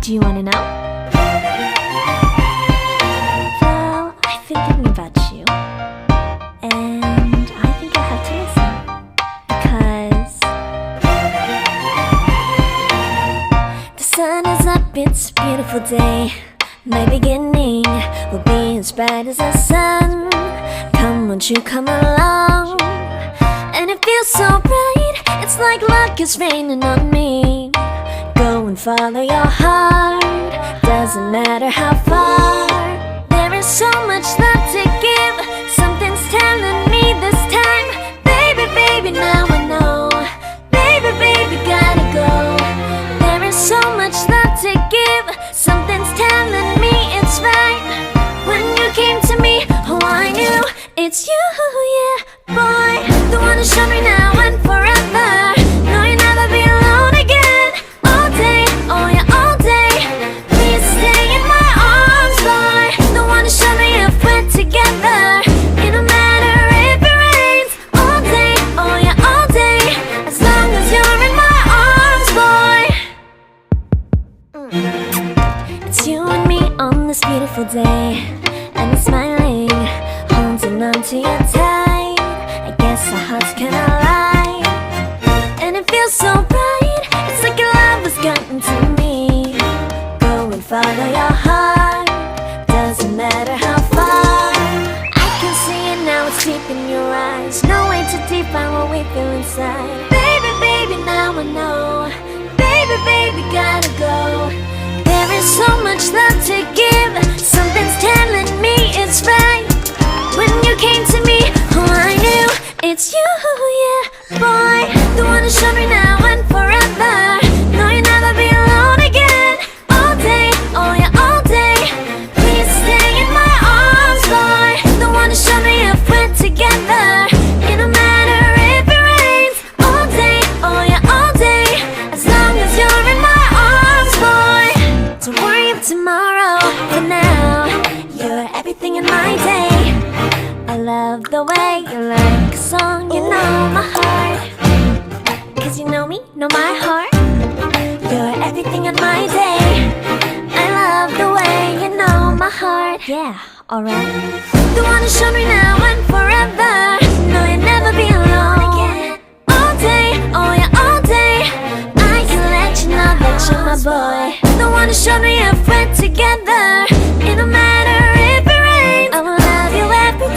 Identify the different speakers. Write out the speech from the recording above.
Speaker 1: Do you wanna know? Well, I've been thinking about you, and I think I'll have to listen. Because the sun is up, it's a beautiful day. My beginning will be as bright as the sun. Come, won't you come along? And it feels so bright, it's like luck is raining on me. Go and follow your heart, doesn't matter how far. There is so much love to give, something's telling me this time. Baby, baby, now I know. Baby, baby, gotta go. There is so much love to give, something's telling me it's right. When you came to me, oh I knew it's you, yeah, boy. The one who showed me now and forever. No, you'll never be alone again. All day, oh yeah, all day. Please stay in my arms, boy. The one who showed me if we're together. It don't matter if it rains. All day, oh yeah, all day. As long as you're in my arms, boy. It's you and me on this beautiful day, and I'm smiling, holding on to you tight. I guess our hearts can align, and it feels so bright. It's like your love has gotten to me. Go and follow your heart, doesn't matter how far. I can see it now, it's deep in your eyes. No way to define what we feel inside. Baby, baby, now I know. Baby, baby, gotta go. There is so much love to give, something's telling me it's right. When you came to me, oh I knew it's you, yeah, boy. The one who showed me now and forever. No, you'll never be alone again. All day, oh yeah, all day. Please stay in my arms, boy. The one who showed me if we're together. It don't matter if it rains. All day, oh yeah, all day. As long as you're in my arms, boy. Don't worry of tomorrow, for now you're everything in my day. I love the way you like a song, you know my heart. Cause you know me, know my heart. You're everything in my day. I love the way you know my heart. Yeah, alright. The one who showed me now